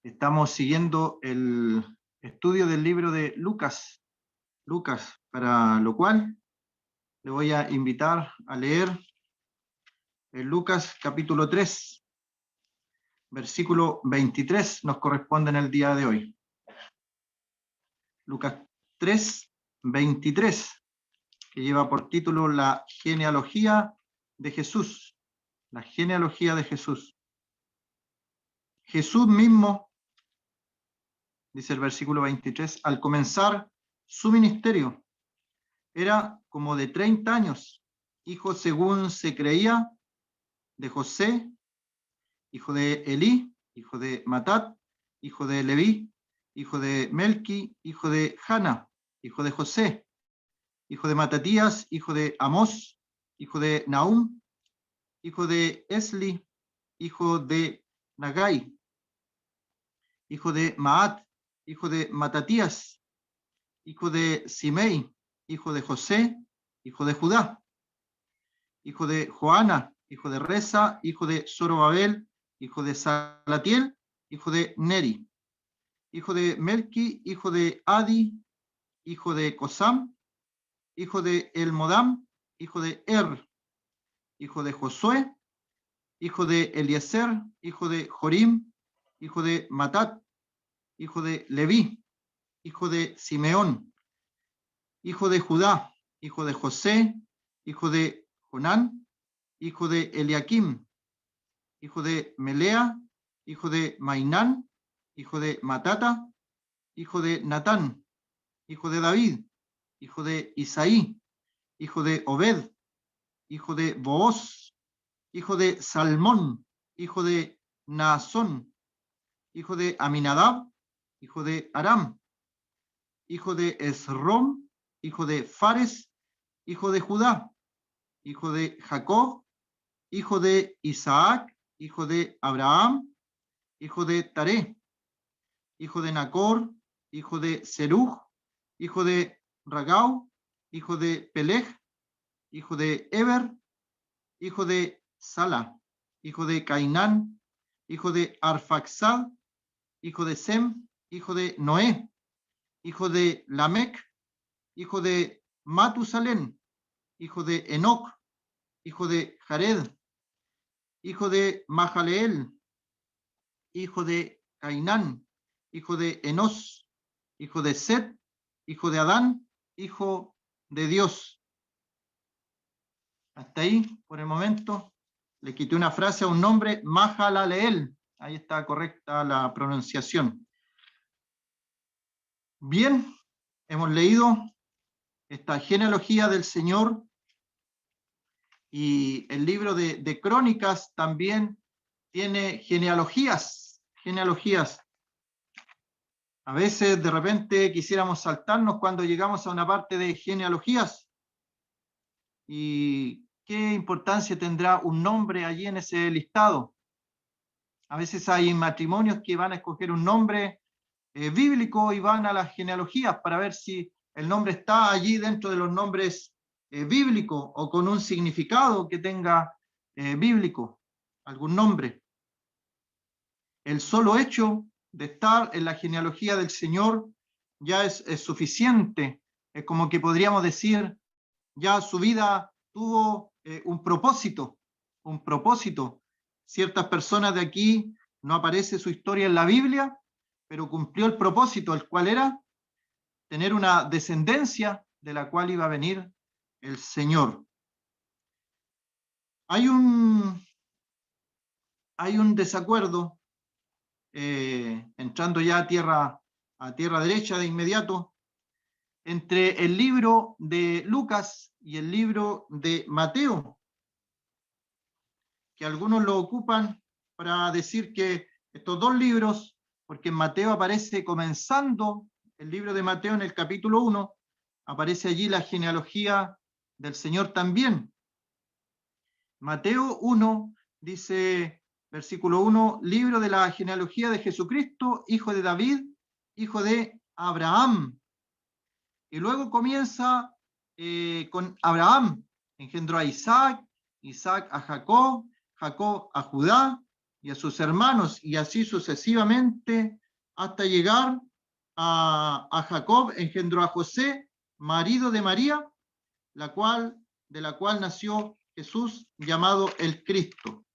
Estamos siguiendo el estudio del libro de Lucas, para lo cual le voy a invitar a leer el Lucas capítulo 3, versículo 23, nos corresponde en el día de hoy. Lucas 3, 23, que lleva por título la genealogía de Jesús. La genealogía de Jesús. Jesús mismo, dice el versículo 23, al comenzar su ministerio, era como de 30 años, hijo según se creía de José, hijo de Elí, hijo de Matat, hijo de Leví, hijo de Melqui, hijo de Jana, hijo de José, hijo de Matatías, hijo de Amós, hijo de Nahum, hijo de Esli, hijo de Nagai, hijo de Maat, hijo de Matatías, hijo de Simei, hijo de José, hijo de Judá, hijo de Joana, hijo de Reza, hijo de Zorobabel, hijo de Salatiel, hijo de Neri, hijo de Melqui, hijo de Adi, hijo de Cosam, hijo de Elmodam, hijo de hijo de Josué, hijo de Eliezer, hijo de Jorim, hijo de Matat, hijo de Leví, hijo de Simeón, hijo de Judá, hijo de José, hijo de Jonán, hijo de Eliakim, hijo de Melea, hijo de Mainán, hijo de Matata, hijo de Natán, hijo de David, hijo de Isaí, hijo de Obed, hijo de Booz, hijo de Salmón, hijo de Naasón, hijo de Aminadab, hijo de Aram, hijo de Esrom, hijo de Fares, hijo de Judá, hijo de Jacob, hijo de Isaac, hijo de Abraham, hijo de Taré, hijo de Nacor, hijo de Seruj, hijo de Ragau, hijo de Peleg, hijo de Eber, hijo de Sala, hijo de Cainán, hijo de Arfaxad, hijo de Sem, hijo de Noé, hijo de Lamec, hijo de Matusalén, hijo de Enoc, hijo de Jared, hijo de Mahaleel, hijo de Cainán, hijo de Enos, hijo de Set, hijo de Adán, hijo de Dios. Hasta ahí, por el momento, le quité una frase a un nombre, Mahalaleel. Ahí está correcta la pronunciación. Bien, hemos leído esta genealogía del Señor y el libro de Crónicas también tiene genealogías. A veces de repente quisiéramos saltarnos cuando llegamos a una parte de genealogías. ¿Y qué importancia tendrá un nombre allí en ese listado? A veces hay matrimonios que van a escoger un nombre bíblico y van a las genealogías para ver si el nombre está allí dentro de los nombres bíblicos o con un significado que tenga bíblico, algún nombre. El solo hecho de estar en la genealogía del Señor ya es suficiente. Es como que podríamos decir, ya su vida tuvo un propósito. Ciertas personas de aquí no aparece su historia en la Biblia, pero cumplió el propósito, el cual era tener una descendencia de la cual iba a venir el Señor. Hay un desacuerdo, entrando ya a tierra derecha de inmediato, entre el libro de Lucas y el libro de Mateo, que algunos lo ocupan para decir que estos dos libros, porque en Mateo aparece comenzando el libro de Mateo en el capítulo 1, aparece allí la genealogía del Señor también. Mateo 1 dice, versículo 1, libro de la genealogía de Jesucristo, hijo de David, hijo de Abraham. Y luego comienza con Abraham, engendró a Isaac, Isaac a Jacob, Jacob a Judá, y a sus hermanos, y así sucesivamente, hasta llegar a Jacob, engendró a José, marido de María, de la cual nació Jesús, llamado el Cristo.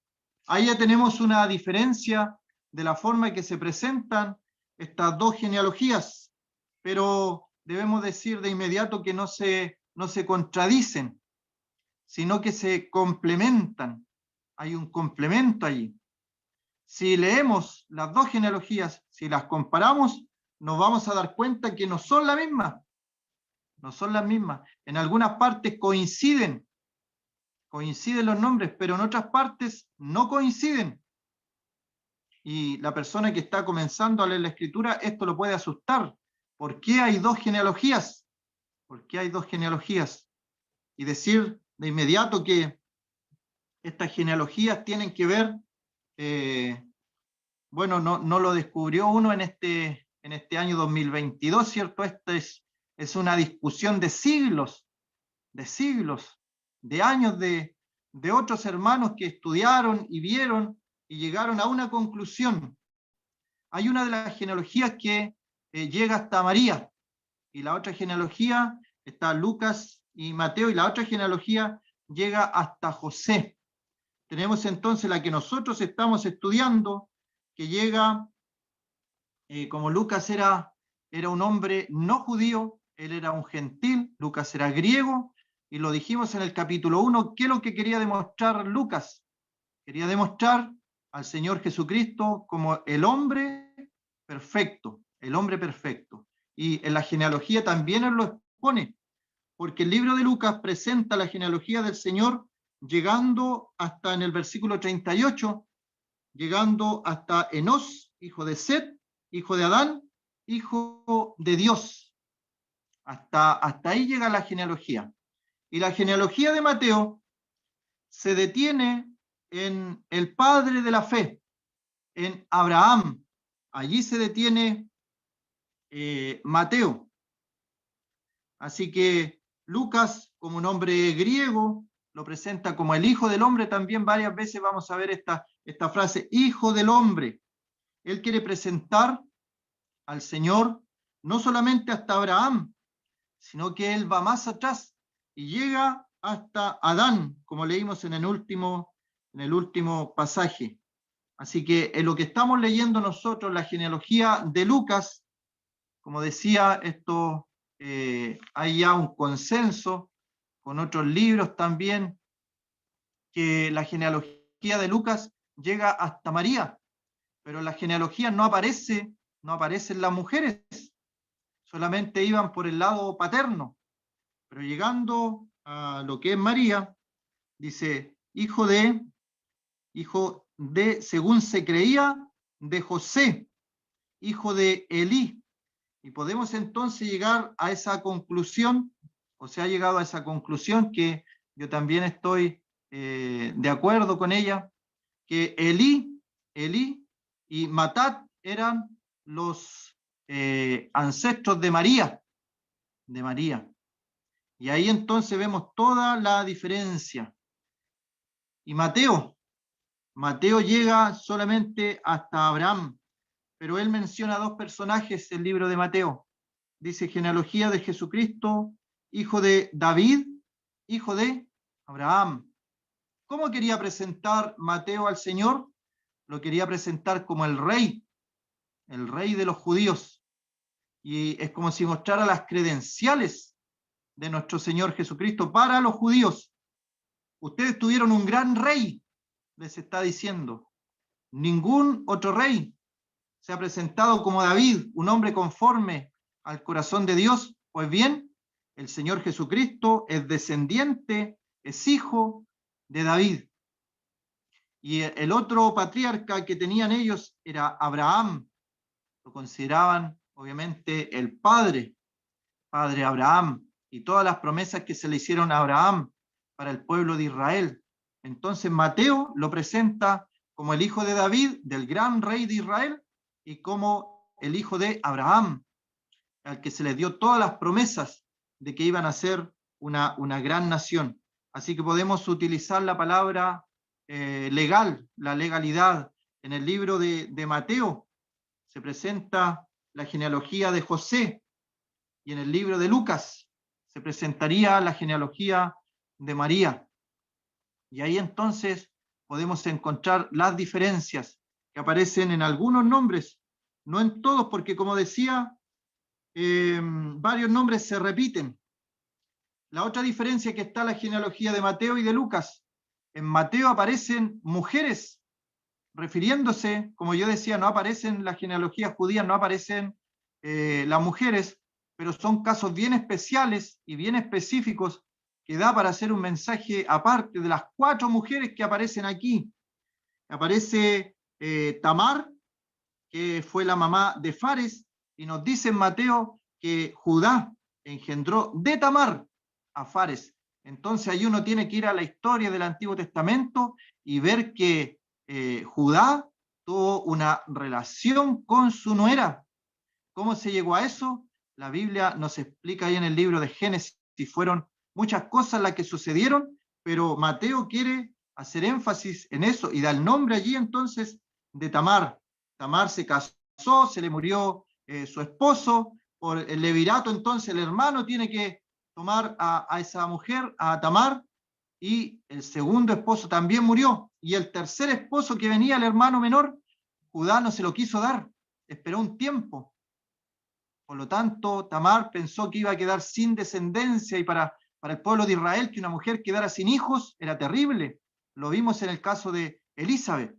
Ahí ya tenemos una diferencia de la forma en que se presentan estas dos genealogías, pero debemos decir de inmediato que no se contradicen, sino que se complementan. Hay un complemento allí. Si leemos las dos genealogías, si las comparamos, nos vamos a dar cuenta que no son las mismas. No son las mismas. En algunas partes coinciden los nombres, pero en otras partes no coinciden. Y la persona que está comenzando a leer la escritura, esto lo puede asustar. ¿Por qué hay dos genealogías? ¿Por qué hay dos genealogías? Y decir de inmediato que estas genealogías tienen que ver, bueno, no lo descubrió uno en este año 2022, ¿cierto? Esta es una discusión de siglos, de años de otros hermanos que estudiaron y vieron y llegaron a una conclusión. Hay una de las genealogías que llega hasta María, y la otra genealogía está Lucas y Mateo, y la otra genealogía llega hasta José. Tenemos entonces la que nosotros estamos estudiando, que llega, como Lucas era un hombre no judío, él era un gentil, Lucas era griego, y lo dijimos en el capítulo 1, ¿qué es lo que quería demostrar Lucas? Quería demostrar al Señor Jesucristo como el hombre perfecto, Y en la genealogía también él lo expone, porque el libro de Lucas presenta la genealogía del Señor llegando hasta en el versículo 38, llegando hasta Enós, hijo de Set, hijo de Adán, hijo de Dios. Hasta ahí llega la genealogía. Y la genealogía de Mateo se detiene en el padre de la fe, en Abraham. Allí se detiene Mateo. Así que Lucas, como un hombre griego, lo presenta como el hijo del hombre. También varias veces vamos a ver esta frase, hijo del hombre. Él quiere presentar al Señor no solamente hasta Abraham, sino que él va más atrás y llega hasta Adán, como leímos en el último pasaje. Así que en lo que estamos leyendo nosotros, la genealogía de Lucas, como decía, esto hay ya un consenso con otros libros también, que la genealogía de Lucas llega hasta María, pero en la genealogía no aparecen las mujeres, solamente iban por el lado paterno, pero llegando a lo que es María, dice, hijo de, según se creía, de José, hijo de Elí. Y podemos entonces llegar a esa conclusión, o se ha llegado a esa conclusión, que yo también estoy de acuerdo con ella, que Elí y Matat eran los ancestros de María. Y ahí entonces vemos toda la diferencia. Y Mateo llega solamente hasta Abraham, pero él menciona dos personajes en el libro de Mateo. Dice genealogía de Jesucristo, hijo de David, hijo de Abraham. ¿Cómo quería presentar Mateo al Señor? Lo quería presentar como el rey de los judíos. Y es como si mostrara las credenciales de nuestro Señor Jesucristo para los judíos. Ustedes tuvieron un gran rey, les está diciendo. Ningún otro rey se ha presentado como David, un hombre conforme al corazón de Dios. Pues bien, el Señor Jesucristo es descendiente, es hijo de David. Y el otro patriarca que tenían ellos era Abraham. Lo consideraban, obviamente, el padre Abraham, y todas las promesas que se le hicieron a Abraham para el pueblo de Israel. Entonces Mateo lo presenta como el hijo de David, del gran rey de Israel, y como el hijo de Abraham, al que se le dio todas las promesas de que iban a ser una gran nación. Así que podemos utilizar la palabra legal, la legalidad, En el libro de Mateo se presenta la genealogía de José, y en el libro de Lucas se presentaría la genealogía de María. Y ahí entonces podemos encontrar las diferencias que aparecen en algunos nombres, no en todos, porque como decía, varios nombres se repiten. La otra diferencia es que está la genealogía de Mateo y de Lucas. En Mateo aparecen mujeres, refiriéndose, como yo decía, no aparecen las genealogías judías, no aparecen las mujeres, pero son casos bien especiales y bien específicos que da para hacer un mensaje aparte de las 4 mujeres que aparecen aquí. Aparece Tamar, que fue la mamá de Fares, y nos dice en Mateo que Judá engendró de Tamar a Fares. Entonces ahí uno tiene que ir a la historia del Antiguo Testamento y ver que Judá tuvo una relación con su nuera. ¿Cómo se llegó a eso? La Biblia nos explica ahí en el libro de Génesis, fueron muchas cosas las que sucedieron, pero Mateo quiere hacer énfasis en eso y da el nombre allí entonces de Tamar. Tamar se casó, se le murió su esposo, por el levirato entonces el hermano tiene que tomar a esa mujer, a Tamar, y el segundo esposo también murió, y el tercer esposo que venía, el hermano menor, Judá no se lo quiso dar, esperó un tiempo. Por lo tanto, Tamar pensó que iba a quedar sin descendencia, y para el pueblo de Israel que una mujer quedara sin hijos era terrible. Lo vimos en el caso de Elizabeth,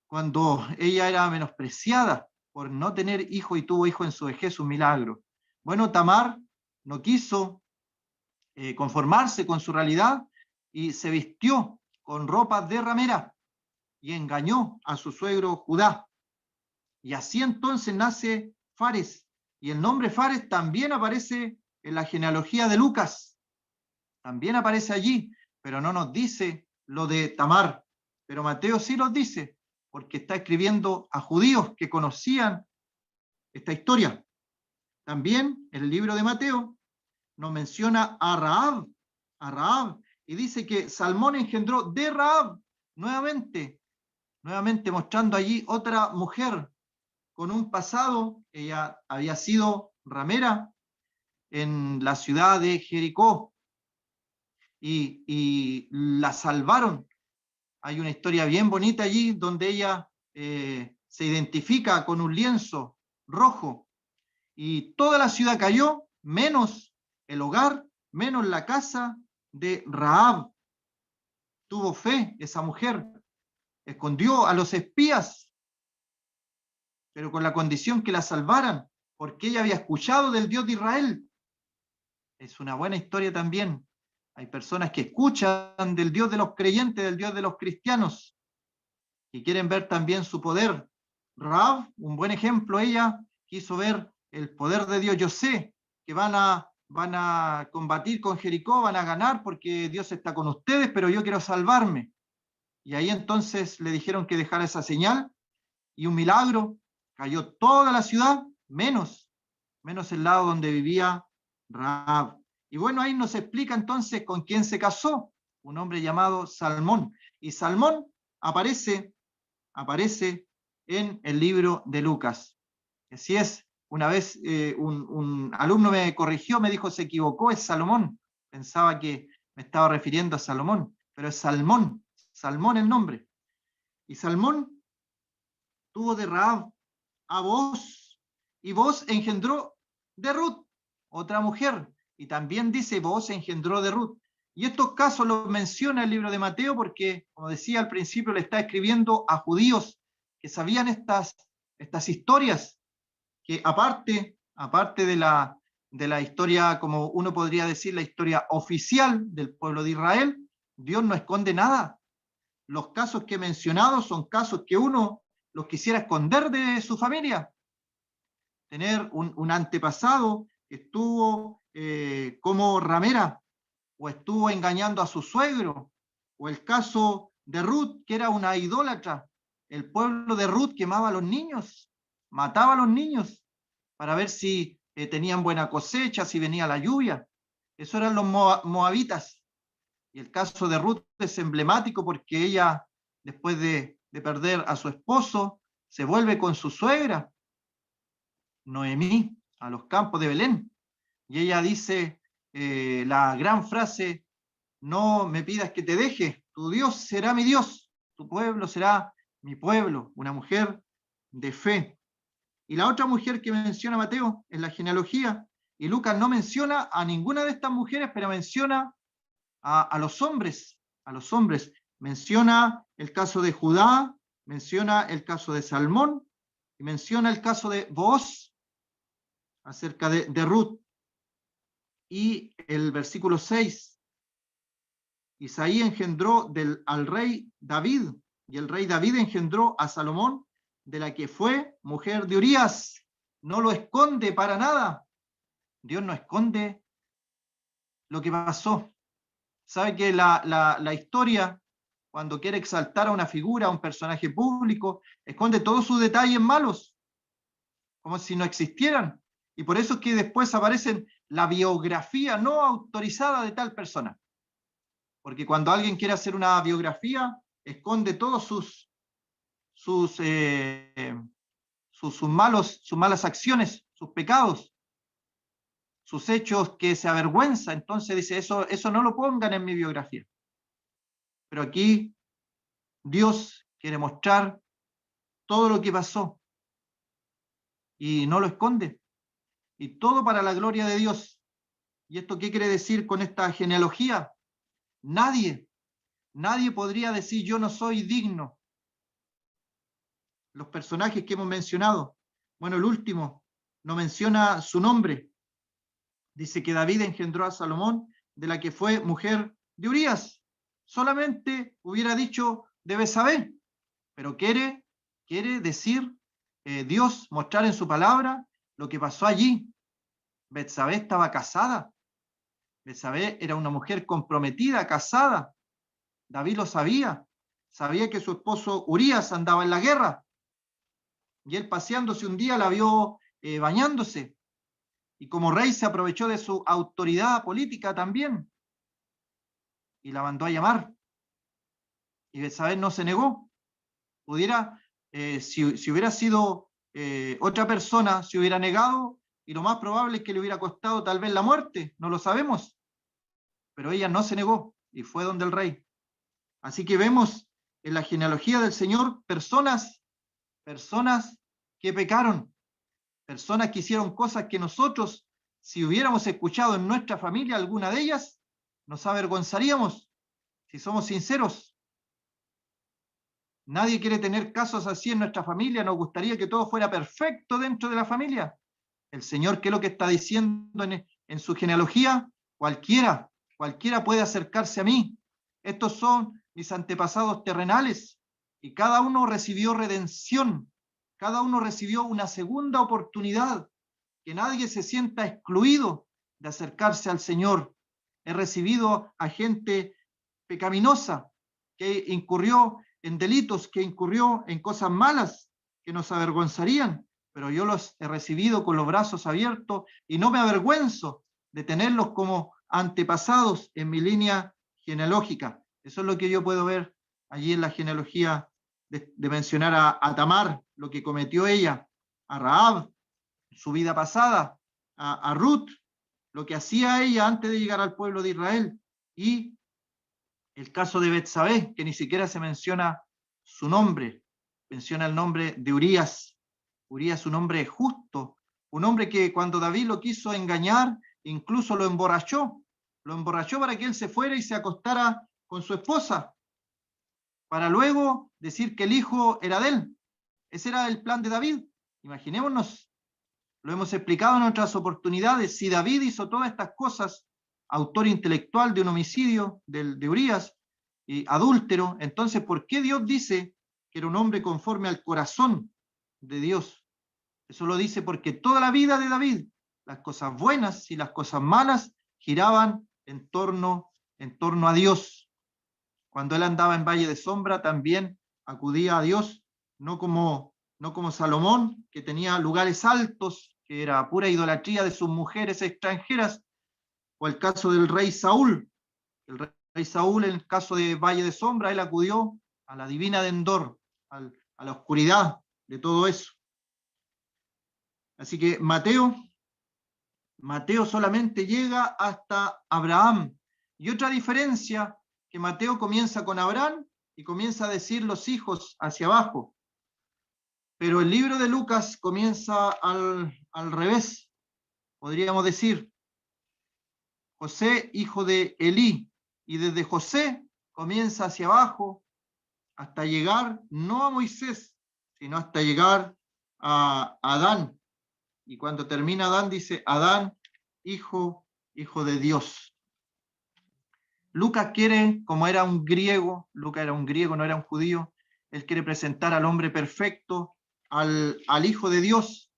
cuando ella era menospreciada por no tener hijo y tuvo hijo en su vejez, un milagro. Bueno, Tamar no quiso conformarse con su realidad y se vistió con ropas de ramera y engañó a su suegro Judá. Y así entonces nace Fares. Y el nombre Fares también aparece en la genealogía de Lucas. También aparece allí, pero no nos dice lo de Tamar. Pero Mateo sí nos dice, porque está escribiendo a judíos que conocían esta historia. También en el libro de Mateo nos menciona a Rahab, y dice que Salmón engendró de Rahab, nuevamente mostrando allí otra mujer con un pasado. Ella había sido ramera en la ciudad de Jericó y la salvaron. Hay una historia bien bonita allí donde ella se identifica con un lienzo rojo y toda la ciudad cayó, menos el hogar, menos la casa de Rahab. Tuvo fe esa mujer, escondió a los espías, pero con la condición que la salvaran, porque ella había escuchado del Dios de Israel. Es una buena historia también. Hay personas que escuchan del Dios de los creyentes, del Dios de los cristianos, y quieren ver también su poder. Rahab, un buen ejemplo, ella quiso ver el poder de Dios. Yo sé que van a combatir con Jericó, van a ganar porque Dios está con ustedes, pero yo quiero salvarme. Y ahí entonces le dijeron que dejara esa señal, y un milagro, cayó toda la ciudad, menos el lado donde vivía Rahab. Y bueno, ahí nos explica entonces con quién se casó, un hombre llamado Salmón. Y Salmón aparece en el libro de Lucas. Así es, una vez un alumno me corrigió, me dijo, se equivocó, es Salomón. Pensaba que me estaba refiriendo a Salomón, pero es Salmón el nombre. Y Salmón tuvo de Rahab a Booz, y Booz engendró de Ruth, otra mujer, y también dice Booz engendró de Ruth. Y estos casos los menciona el libro de Mateo porque, como decía al principio, le está escribiendo a judíos que sabían estas historias, que aparte de la historia, como uno podría decir, la historia oficial del pueblo de Israel, Dios no esconde nada. Los casos que he mencionado son casos que uno los quisiera esconder de su familia. Tener un antepasado que estuvo como ramera, o estuvo engañando a su suegro, o el caso de Ruth, que era una idólatra. El pueblo de Ruth quemaba a los niños, mataba a los niños para ver si tenían buena cosecha, si venía la lluvia. Eso eran los moabitas. Y el caso de Ruth es emblemático porque ella, después de de perder a su esposo, se vuelve con su suegra, Noemí, a los campos de Belén. Y ella dice la gran frase: no me pidas que te deje, tu Dios será mi Dios, tu pueblo será mi pueblo. Una mujer de fe. Y la otra mujer que menciona Mateo en la genealogía, y Lucas no menciona a ninguna de estas mujeres, pero menciona a los hombres, Menciona el caso de Judá, menciona el caso de Salmón, y menciona el caso de Booz, acerca de Ruth. Y el versículo 6, Isaí engendró al rey David, y el rey David engendró a Salomón, de la que fue mujer de Urías. No lo esconde para nada. Dios no esconde lo que pasó. Sabe que la historia, cuando quiere exaltar a una figura, a un personaje público, esconde todos sus detalles malos, como si no existieran. Y por eso es que después aparecen la biografía no autorizada de tal persona. Porque cuando alguien quiere hacer una biografía, esconde todos sus malas acciones, sus pecados, sus hechos que se avergüenza. Entonces dice, eso no lo pongan en mi biografía. Pero aquí Dios quiere mostrar todo lo que pasó y no lo esconde. Y todo para la gloria de Dios. ¿Y esto qué quiere decir con esta genealogía? Nadie podría decir yo no soy digno. Los personajes que hemos mencionado, bueno, el último no menciona su nombre. Dice que David engendró a Salomón, de la que fue mujer de Urías. Solamente hubiera dicho de Betsabé, pero quiere decir Dios, mostrar en su palabra lo que pasó allí. Betsabé estaba casada. Betsabé era una mujer comprometida, casada. David lo sabía. Sabía que su esposo Urías andaba en la guerra. Y él, paseándose un día, la vio bañándose. Y como rey se aprovechó de su autoridad política también. Y la mandó a llamar. Y Betsabé no se negó. Si hubiera sido otra persona, se hubiera negado, y lo más probable es que le hubiera costado tal vez la muerte, no lo sabemos. Pero ella no se negó y fue donde el rey. Así que vemos en la genealogía del Señor personas que pecaron, personas que hicieron cosas que nosotros, si hubiéramos escuchado en nuestra familia alguna de ellas, nos avergonzaríamos, si somos sinceros. Nadie quiere tener casos así en nuestra familia, nos gustaría que todo fuera perfecto dentro de la familia. El Señor, ¿qué es lo que está diciendo en su genealogía? Cualquiera puede acercarse a mí. Estos son mis antepasados terrenales, y cada uno recibió redención, cada uno recibió una segunda oportunidad, que nadie se sienta excluido de acercarse al Señor. He recibido a gente pecaminosa, que incurrió en delitos, que incurrió en cosas malas que nos avergonzarían, pero yo los he recibido con los brazos abiertos y no me avergüenzo de tenerlos como antepasados en mi línea genealógica. Eso es lo que yo puedo ver allí en la genealogía de mencionar a Tamar, lo que cometió ella, a Rahab, su vida pasada, a Ruth, lo que hacía ella antes de llegar al pueblo de Israel, y el caso de Betsabé, que ni siquiera se menciona su nombre, menciona el nombre de Urías. Urías, un hombre justo, un hombre que cuando David lo quiso engañar, incluso lo emborrachó para que él se fuera y se acostara con su esposa, para luego decir que el hijo era de él. Ese era el plan de David. Imaginémonos, lo hemos explicado en otras oportunidades, si David hizo todas estas cosas, autor intelectual de un homicidio de Urías, y adúltero, entonces, ¿por qué Dios dice que era un hombre conforme al corazón de Dios? Eso lo dice porque toda la vida de David, las cosas buenas y las cosas malas, giraban en torno a Dios. Cuando él andaba en valle de sombra, también acudía a Dios, no como Salomón, que tenía lugares altos, que era pura idolatría de sus mujeres extranjeras, o el caso del rey Saúl. El rey Saúl, en el caso de valle de sombra, él acudió a la divina de Endor, a la oscuridad de todo eso. Así que Mateo solamente llega hasta Abraham. Y otra diferencia, que Mateo comienza con Abraham y comienza a decir los hijos hacia abajo. Pero el libro de Lucas comienza al revés, podríamos decir. José, hijo de Elí, y desde José comienza hacia abajo hasta llegar no a Moisés, sino hasta llegar a Adán. Y cuando termina Adán dice Adán, hijo de Dios. Lucas quiere, como era un griego, Lucas era un griego, no era un judío, él quiere presentar al hombre perfecto, al hijo de Dios,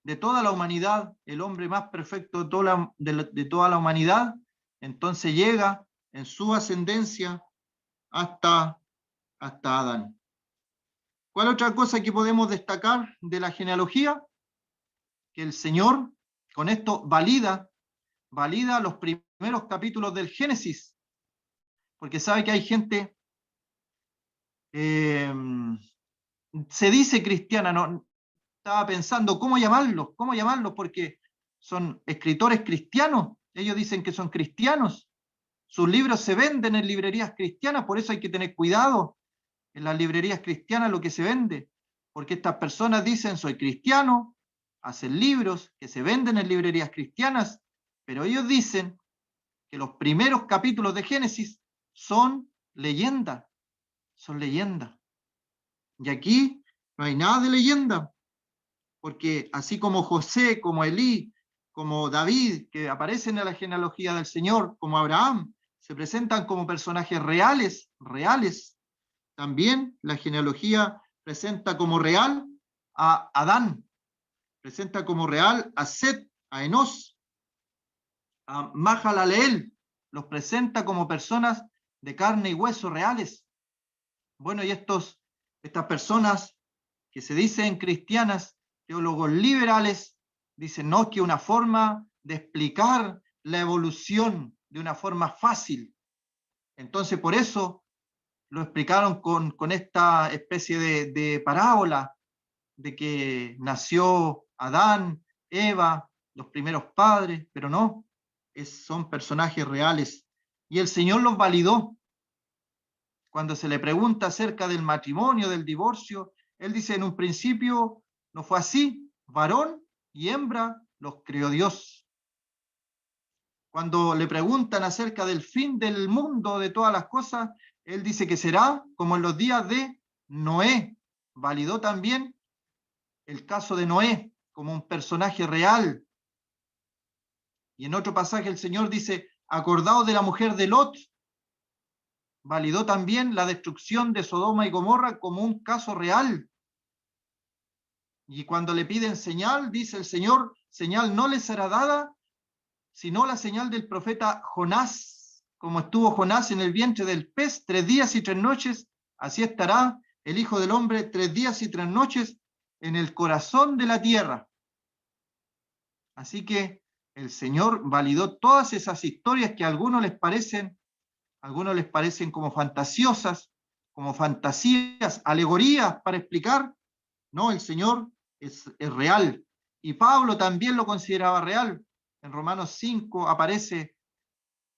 de toda la humanidad, el hombre más perfecto de toda la humanidad. Entonces llega en su ascendencia hasta Adán. ¿Cuál otra cosa que podemos destacar de la genealogía? Que el Señor con esto valida los primeros capítulos del Génesis, porque sabe que hay gente, se dice cristiana, no estaba pensando cómo llamarlos, porque son escritores cristianos, ellos dicen que son cristianos, sus libros se venden en librerías cristianas, por eso hay que tener cuidado en las librerías cristianas lo que se vende, porque estas personas dicen soy cristiano, hacen libros que se venden en librerías cristianas, pero ellos dicen que los primeros capítulos de Génesis son leyenda. Y aquí no hay nada de leyenda, porque así como José, como Elí, como David, que aparecen en la genealogía del Señor, como Abraham, se presentan como personajes reales, también la genealogía presenta como real a Adán, presenta como real a Set, a Enos, a Mahalaleel, los presenta como personas de carne y hueso reales. Bueno, y estas personas que se dicen cristianas, teólogos liberales, dicen no, que una forma de explicar la evolución de una forma fácil. Entonces, por eso lo explicaron con esta especie de parábola de que nació Adán, Eva, los primeros padres, pero no, son personajes reales. Y el Señor los validó. Cuando se le pregunta acerca del matrimonio, del divorcio, él dice, en un principio no fue así, varón y hembra los creó Dios. Cuando le preguntan acerca del fin del mundo, de todas las cosas, él dice que será como en los días de Noé. Validó también el caso de Noé como un personaje real. Y en otro pasaje el Señor dice, acordaos de la mujer de Lot. Validó también la destrucción de Sodoma y Gomorra como un caso real. Y cuando le piden señal, dice el Señor, señal no les será dada, sino la señal del profeta Jonás. Como estuvo Jonás en el vientre del pez 3 días y 3 noches, así estará el Hijo del Hombre 3 días y 3 noches en el corazón de la tierra. Así que el Señor validó todas esas historias que a algunos les parecen como fantasiosas, como fantasías, alegorías para explicar. No, el Señor es real. Y Pablo también lo consideraba real. En Romanos 5 aparece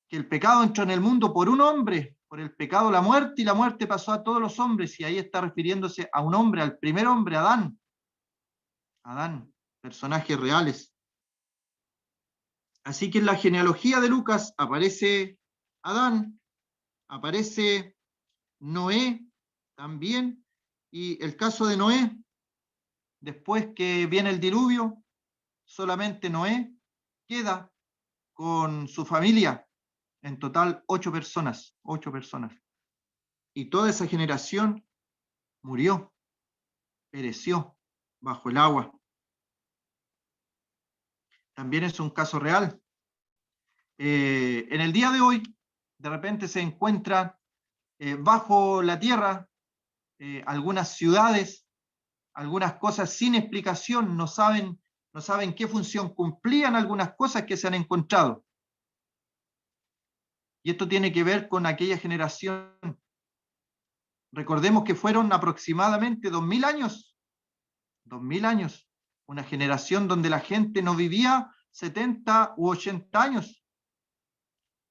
que el pecado entró en el mundo por un hombre, por el pecado la muerte, y la muerte pasó a todos los hombres, y ahí está refiriéndose a un hombre, al primer hombre, Adán. Adán, personajes reales. Así que en la genealogía de Lucas aparece Adán, aparece Noé también, y el caso de Noé, después que viene el diluvio, solamente Noé queda con su familia, en total 8 personas, y toda esa generación murió, pereció bajo el agua. También es un caso real. En el día de hoy, de repente se encuentran bajo la tierra algunas ciudades, algunas cosas sin explicación, no saben qué función cumplían algunas cosas que se han encontrado. Y esto tiene que ver con aquella generación Recordemos que fueron aproximadamente 2000 años. 2000 años. Una generación donde la gente no vivía 70 u 80 años.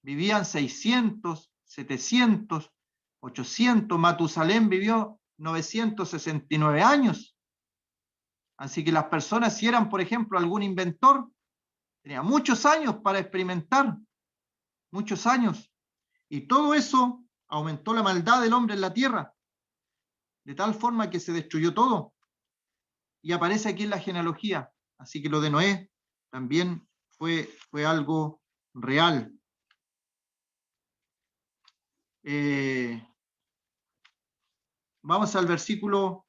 Vivían 600, 700, 800. Matusalén vivió 969 años. Así que las personas, si eran, por ejemplo, algún inventor, tenía muchos años para experimentar, muchos años. Y todo eso aumentó la maldad del hombre en la tierra, de tal forma que se destruyó todo. Y aparece aquí en la genealogía. Así que lo de Noé también fue algo real. Vamos al versículo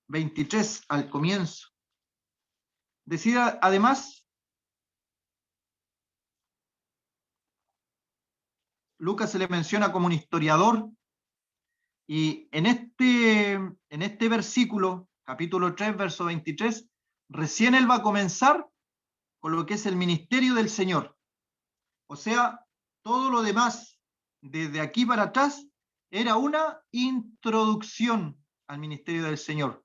23, al comienzo. Decía, además, Lucas se le menciona como un historiador, y en este versículo, capítulo 3, verso 23, recién él va a comenzar con lo que es el ministerio del Señor. O sea, todo lo demás, desde aquí para atrás, era una introducción al ministerio del Señor.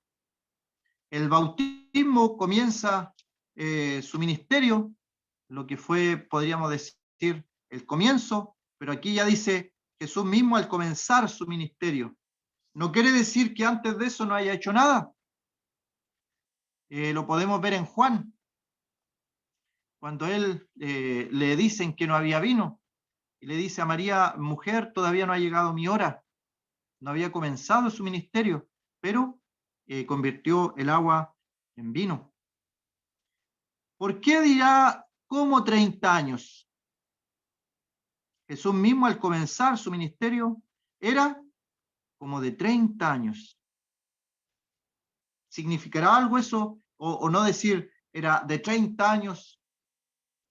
El bautismo comienza su ministerio, lo que fue, podríamos decir, el comienzo, pero aquí ya dice Jesús mismo al comenzar su ministerio. No quiere decir que antes de eso no haya hecho nada. Lo podemos ver en Juan, cuando él le dicen que no había vino, y le dice a María, mujer, todavía no ha llegado mi hora. No había comenzado su ministerio, pero convirtió el agua en vino. ¿Por qué dirá como 30 años? Jesús mismo al comenzar su ministerio era como de 30 años. ¿Significará algo eso? O no decir era de 30 años,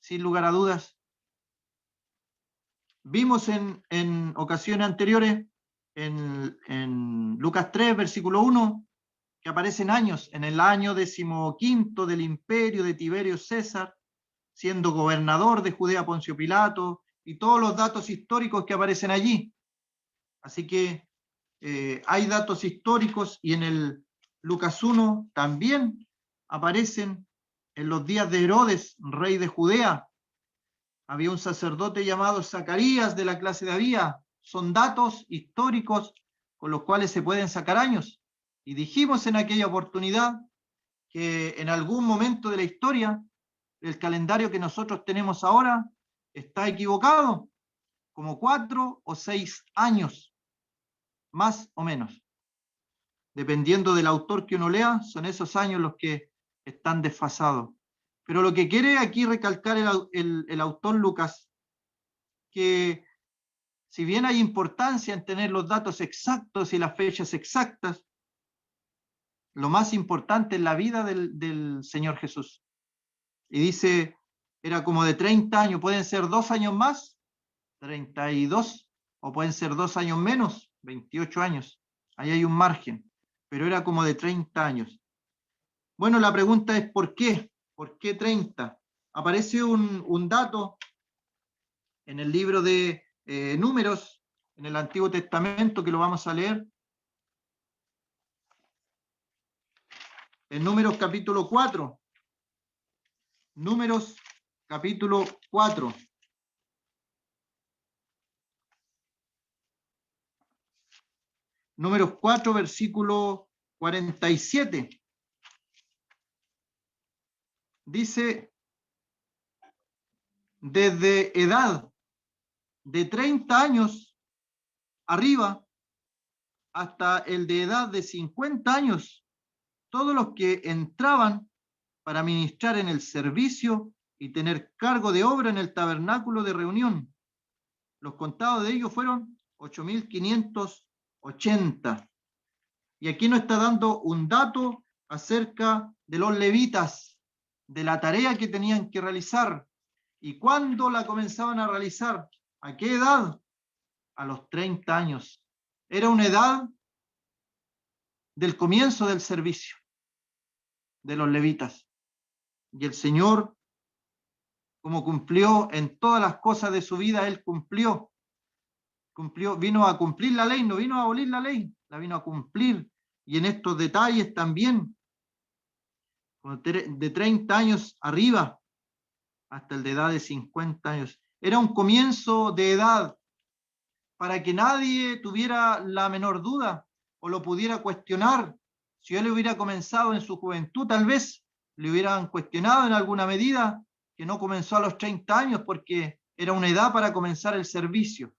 sin lugar a dudas. Vimos en ocasiones anteriores, en Lucas 3, versículo 1, que aparecen años, en el año 15 del imperio de Tiberio César, siendo gobernador de Judea Poncio Pilato, y todos los datos históricos que aparecen allí. Así que hay datos históricos, y en el Lucas 1 también aparecen en los días de Herodes, rey de Judea. Había un sacerdote llamado Zacarías de la clase de Abía. Son datos históricos con los cuales se pueden sacar años. Y dijimos en aquella oportunidad que en algún momento de la historia el calendario que nosotros tenemos ahora está equivocado, como 4 o 6 años, más o menos. Dependiendo del autor que uno lea, son esos años los que están desfasados. Pero lo que quiere aquí recalcar el autor Lucas, que si bien hay importancia en tener los datos exactos y las fechas exactas, lo más importante es la vida del Señor Jesús. Y dice, era como de 30 años, pueden ser 2 años más, 32, o pueden ser 2 años menos, 28 años. Ahí hay un margen, pero era como de 30 años. Bueno, la pregunta es ¿por qué? ¿Por qué 30? Aparece un dato en el libro de Números, en el Antiguo Testamento, que lo vamos a leer. En Números capítulo 4. Números capítulo 4. Números 4, versículo 47. Dice, desde edad de 30 años arriba hasta el de edad de 50 años, todos los que entraban para ministrar en el servicio y tener cargo de obra en el tabernáculo de reunión. Los contados de ellos fueron 8.580. Y aquí nos está dando un dato acerca de los levitas, de la tarea que tenían que realizar y cuándo la comenzaban a realizar. ¿A qué edad? A los 30 años. Era una edad del comienzo del servicio de los levitas. Y el Señor, como cumplió en todas las cosas de su vida, Él cumplió. vino a cumplir la ley, no vino a abolir la ley, la vino a cumplir. Y en estos detalles también, de 30 años arriba, hasta el de edad de 50 años. Era un comienzo de edad para que nadie tuviera la menor duda o lo pudiera cuestionar. Si él hubiera comenzado en su juventud, tal vez le hubieran cuestionado en alguna medida que no comenzó a los 30 años porque era una edad para comenzar el servicio.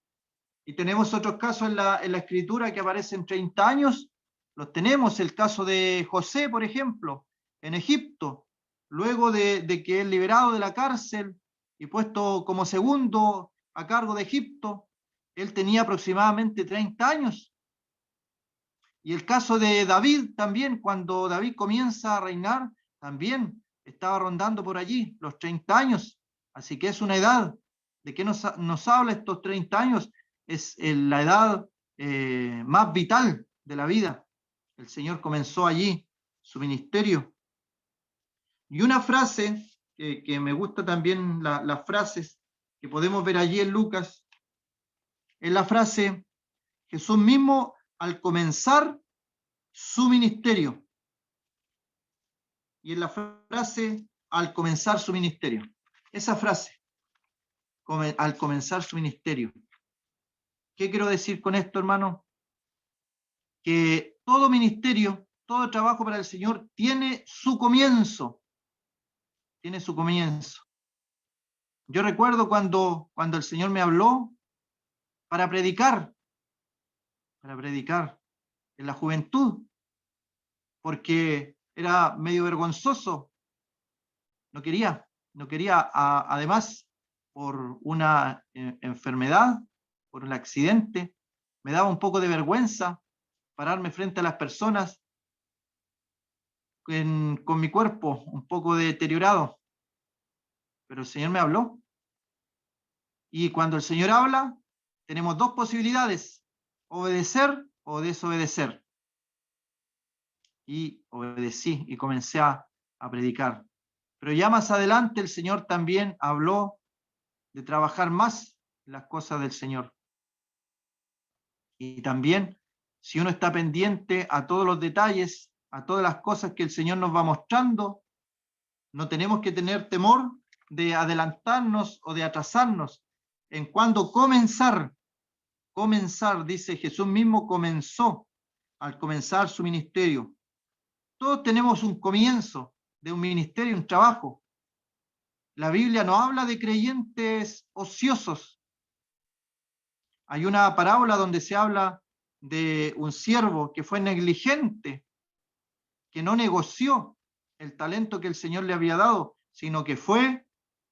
Y tenemos otros casos en la escritura que aparecen 30 años. Los tenemos, el caso de José, por ejemplo, en Egipto, luego de que es liberado de la cárcel y puesto como segundo a cargo de Egipto, él tenía aproximadamente 30 años. Y el caso de David también, cuando David comienza a reinar, también estaba rondando por allí los 30 años. Así que es una edad. ¿De qué nos habla estos 30 años? Es la edad más vital de la vida. El Señor comenzó allí su ministerio. Y una frase que me gusta también, las frases que podemos ver allí en Lucas, es la frase: Jesús mismo al comenzar su ministerio. Y en la frase, al comenzar su ministerio. Esa frase, al comenzar su ministerio. ¿Qué quiero decir con esto, hermano? Que todo ministerio, todo trabajo para el Señor tiene su comienzo. Tiene su comienzo. Yo recuerdo cuando el Señor me habló para predicar en la juventud, porque era medio vergonzoso. No quería, además, por una enfermedad, por un accidente, me daba un poco de vergüenza pararme frente a las personas con mi cuerpo un poco deteriorado. Pero el Señor me habló. Y cuando el Señor habla, tenemos dos posibilidades: obedecer o desobedecer. Y obedecí y comencé a predicar. Pero ya más adelante el Señor también habló de trabajar más las cosas del Señor. Y también, si uno está pendiente a todos los detalles, a todas las cosas que el Señor nos va mostrando, no tenemos que tener temor de adelantarnos o de atrasarnos en cuando comenzar, dice Jesús mismo comenzó al comenzar su ministerio. Todos tenemos un comienzo de un ministerio, un trabajo. La Biblia no habla de creyentes ociosos. Hay una parábola donde se habla de un siervo que fue negligente, que no negoció el talento que el Señor le había dado, sino que fue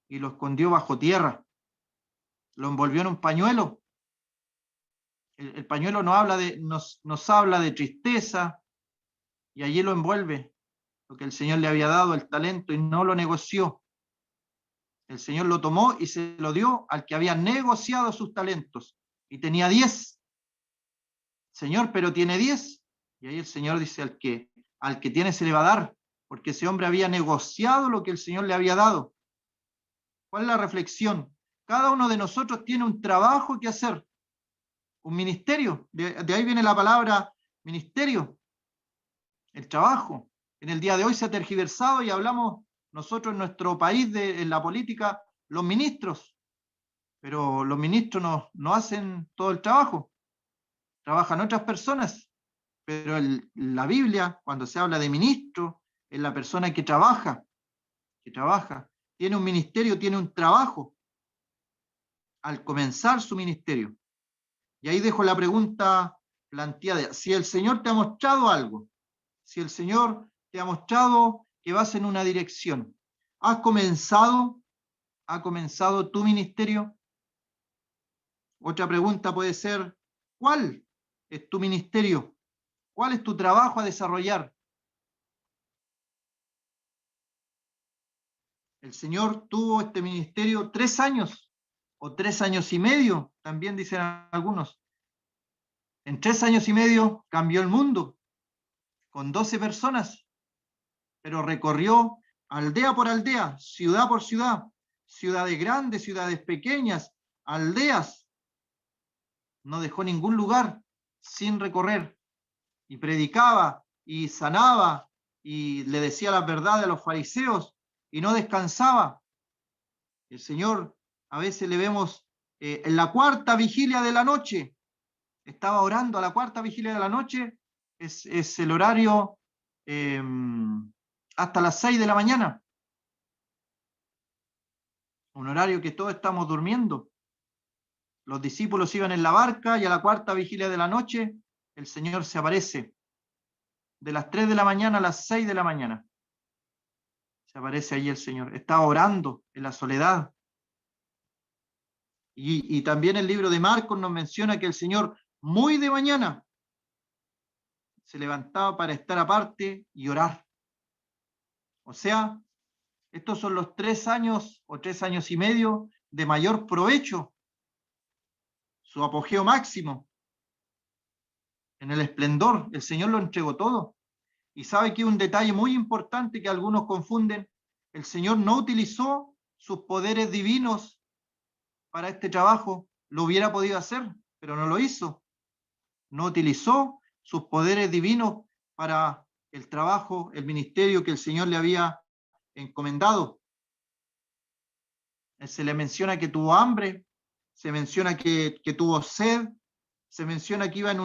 y lo escondió bajo tierra. Lo envolvió en un pañuelo. El pañuelo nos habla de tristeza, y allí lo envuelve lo que el Señor le había dado, el talento, y no lo negoció. El Señor lo tomó y se lo dio al que había negociado sus talentos, y tenía 10. Señor, pero tiene 10. Y ahí el Señor dice: al que tiene se le va a dar, porque ese hombre había negociado lo que el Señor le había dado. ¿Cuál es la reflexión? Cada uno de nosotros tiene un trabajo que hacer, un ministerio. De ahí viene la palabra ministerio, el trabajo. En el día de hoy se ha tergiversado y hablamos nosotros en nuestro país en la política, los ministros. Pero los ministros no hacen todo el trabajo. Trabajan otras personas. Pero la Biblia, cuando se habla de ministro, es la persona que trabaja, tiene un ministerio, tiene un trabajo al comenzar su ministerio. Y ahí dejo la pregunta planteada: si el Señor te ha mostrado algo, si el Señor te ha mostrado que vas en una dirección, ¿ha comenzado tu ministerio? Otra pregunta puede ser: ¿cuál es tu ministerio? ¿Cuál es tu trabajo a desarrollar? El Señor tuvo este ministerio 3 años o 3 años y medio, también dicen algunos. En 3 años y medio cambió el mundo con 12 personas, pero recorrió aldea por aldea, ciudad por ciudad, ciudades grandes, ciudades pequeñas, aldeas, no dejó ningún lugar sin recorrer, y predicaba y sanaba y le decía la verdad a los fariseos y no descansaba. El Señor a veces le vemos en la cuarta vigilia de la noche, estaba orando a la cuarta vigilia de la noche, es el horario hasta las 6 de la mañana, un horario que todos estamos durmiendo. Los discípulos iban en la barca y a la cuarta vigilia de la noche el Señor se aparece. De las 3 de la mañana a las 6 de la mañana se aparece ahí el Señor. Estaba orando en la soledad. Y también el libro de Marcos nos menciona que el Señor muy de mañana se levantaba para estar aparte y orar. O sea, estos son los 3 años o 3 años y medio de mayor provecho, su apogeo máximo, en el esplendor. El Señor lo entregó todo. Y sabe que un detalle muy importante que algunos confunden, el Señor no utilizó sus poderes divinos para este trabajo. Lo hubiera podido hacer, pero no lo hizo. No utilizó sus poderes divinos para el trabajo, el ministerio que el Señor le había encomendado. Se le menciona que tuvo hambre, se menciona que tuvo sed, se menciona que iba en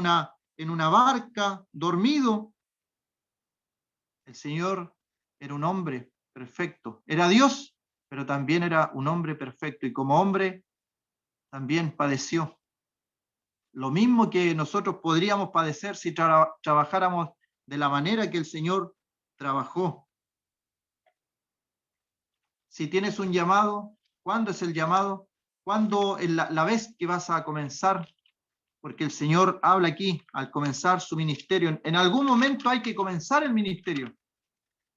una barca, dormido. El Señor era un hombre perfecto, era Dios, pero también era un hombre perfecto, y como hombre también padeció. Lo mismo que nosotros podríamos padecer si trabajáramos de la manera que el Señor trabajó. Si tienes un llamado, ¿cuándo es el llamado? ¿Cuándo es la vez que vas a comenzar? Porque el Señor habla aquí, al comenzar su ministerio. En algún momento hay que comenzar el ministerio.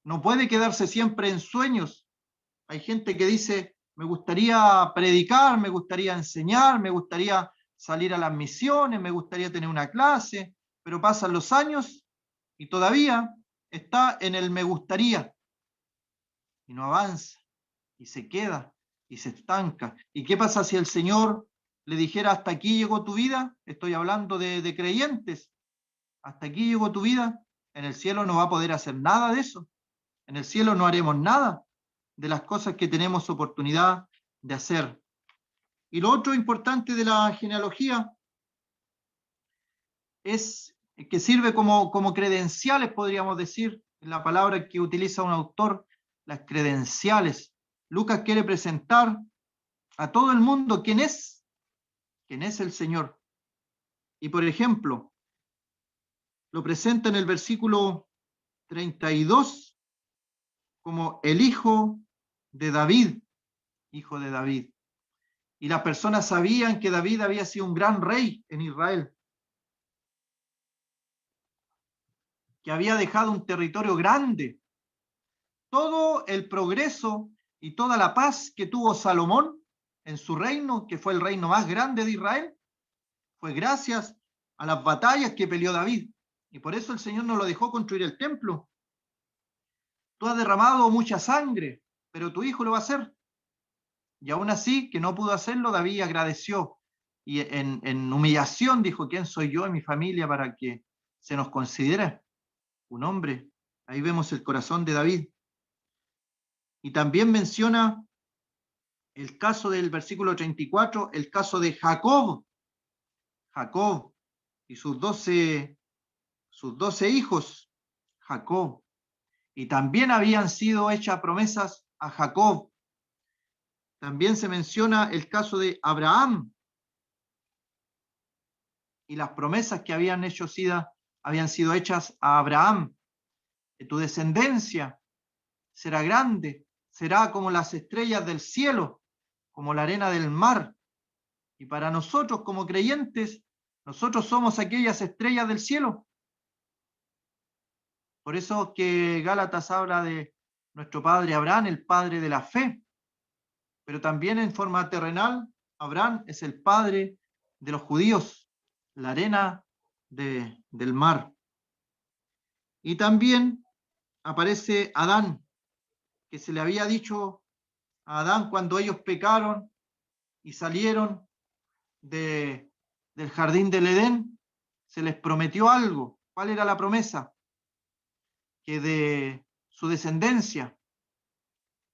No puede quedarse siempre en sueños. Hay gente que dice, me gustaría predicar, me gustaría enseñar, me gustaría salir a las misiones, me gustaría tener una clase, pero pasan los años y todavía está en el me gustaría y no avanza y se queda y se estanca. ¿Y qué pasa si el Señor le dijera, hasta aquí llegó tu vida? Estoy hablando de creyentes. Hasta aquí llegó tu vida. En el cielo no va a poder hacer nada de eso. En el cielo no haremos nada de las cosas que tenemos oportunidad de hacer. Y lo otro importante de la genealogía es que sirve como credenciales, podríamos decir, la palabra que utiliza un autor, las credenciales. Lucas quiere presentar a todo el mundo quién es el Señor. Y por ejemplo, lo presenta en el versículo 32 como el hijo de David, hijo de David. Y las personas sabían que David había sido un gran rey en Israel, que había dejado un territorio grande. Todo el progreso y toda la paz que tuvo Salomón en su reino, que fue el reino más grande de Israel, fue gracias a las batallas que peleó David. Y por eso el Señor no lo dejó construir el templo. Tú has derramado mucha sangre, pero tu hijo lo va a hacer. Y aún así, que no pudo hacerlo, David agradeció. Y en humillación dijo, ¿quién soy yo y mi familia para que se nos considere un hombre? Ahí vemos el corazón de David. Y también menciona el caso del versículo 34, el caso de Jacob. Jacob y sus 12 hijos, Jacob. Y también habían sido hechas promesas a Jacob. También se menciona el caso de Abraham y las promesas que habían sido hechas a Abraham. Que tu descendencia será grande, será como las estrellas del cielo, como la arena del mar. Y para nosotros como creyentes, nosotros somos aquellas estrellas del cielo. Por eso que Gálatas habla de nuestro padre Abraham, el padre de la fe. Pero también en forma terrenal, Abraham es el padre de los judíos, la arena del mar. Y también aparece Adán, que se le había dicho a Adán cuando ellos pecaron y salieron del del jardín del Edén, se les prometió algo. ¿Cuál era la promesa? Que de su descendencia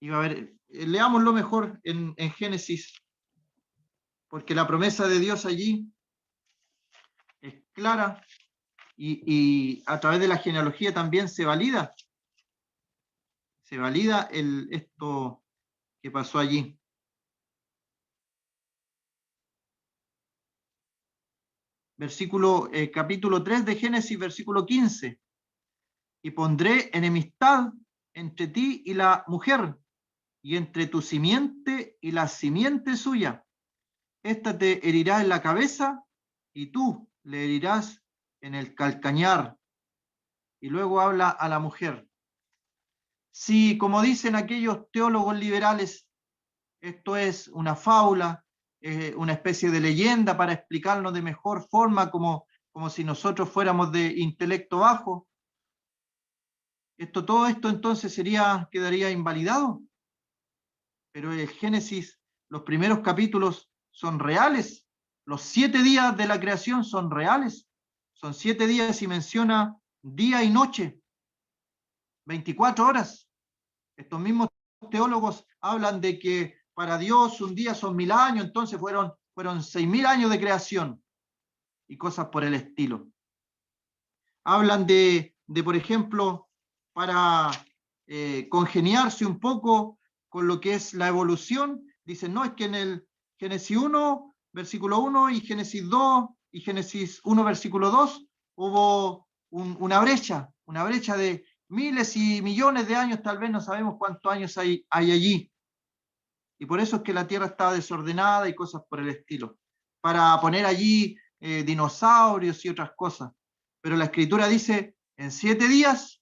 iba a haber, leámoslo mejor en Génesis, porque la promesa de Dios allí es clara y a través de la genealogía también se valida esto que pasó allí. Capítulo 3 de Génesis, versículo 15. Y pondré enemistad entre ti y la mujer, y entre tu simiente y la simiente suya. Esta te herirá en la cabeza, y tú le herirás en el calcañar. Y luego habla a la mujer. Si, como dicen aquellos teólogos liberales, esto es una fábula, una especie de leyenda para explicarnos de mejor forma, como si nosotros fuéramos de intelecto bajo, todo esto entonces quedaría invalidado. Pero el Génesis, los primeros capítulos son reales. Los 7 días de la creación son reales. Son 7 días y menciona día y noche, 24 horas. Estos mismos teólogos hablan de que para Dios un día son 1000 años, entonces fueron 6000 años de creación y cosas por el estilo. Hablan por ejemplo, para congeniarse un poco con lo que es la evolución, dicen, no, es que en el Génesis 1, versículo 1, y Génesis 2, y Génesis 1, versículo 2, hubo una brecha de miles y millones de años, tal vez no sabemos cuántos años hay allí. Y por eso es que la Tierra estaba desordenada y cosas por el estilo, para poner allí dinosaurios y otras cosas. Pero la Escritura dice, en 7 días,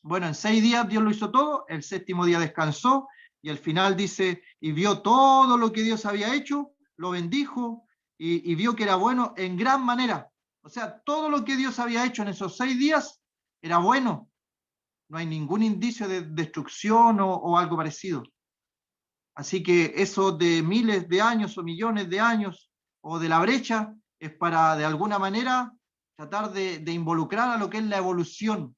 bueno, en 6 días Dios lo hizo todo, el 7º día descansó, y al final dice, y vio todo lo que Dios había hecho, lo bendijo, y vio que era bueno en gran manera. O sea, todo lo que Dios había hecho en esos 6 días era bueno. No hay ningún indicio de destrucción o algo parecido. Así que eso de miles de años o millones de años o de la brecha es para, de alguna manera, tratar de involucrar a lo que es la evolución.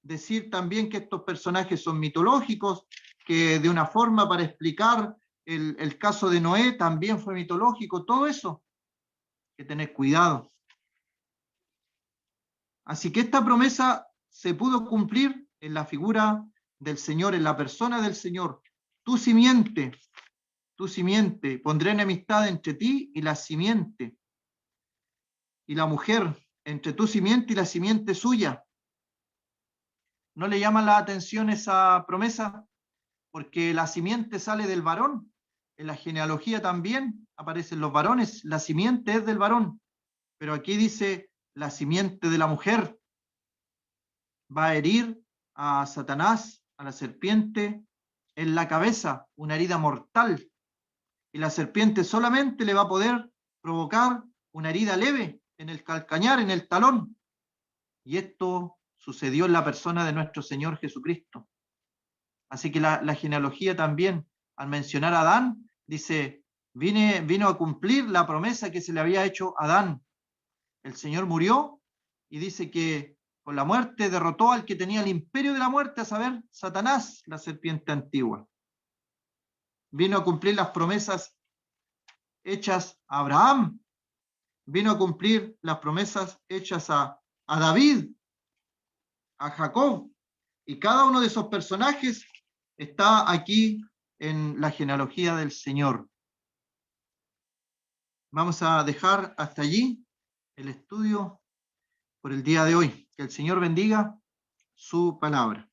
Decir también que estos personajes son mitológicos, que de una forma para explicar el caso de Noé también fue mitológico, todo eso, hay que tener cuidado. Así que esta promesa se pudo cumplir en la figura del Señor, en la persona del Señor. Tu simiente, pondré enemistad entre ti y la simiente, y la mujer, entre tu simiente y la simiente suya. ¿No le llama la atención esa promesa? Porque la simiente sale del varón. En la genealogía también aparecen los varones, la simiente es del varón, pero aquí dice la simiente de la mujer. Va a herir a Satanás, a la serpiente, en la cabeza, una herida mortal. Y la serpiente solamente le va a poder provocar una herida leve en el calcañar, en el talón. Y esto sucedió en la persona de nuestro Señor Jesucristo. Así que la genealogía también, al mencionar a Adán, dice, vino a cumplir la promesa que se le había hecho a Adán. El Señor murió y dice que con la muerte derrotó al que tenía el imperio de la muerte, a saber, Satanás, la serpiente antigua. Vino a cumplir las promesas hechas a Abraham, vino a cumplir las promesas hechas a David, a Jacob, y cada uno de esos personajes está aquí en la genealogía del Señor. Vamos a dejar hasta allí el estudio por el día de hoy. Que el Señor bendiga su palabra.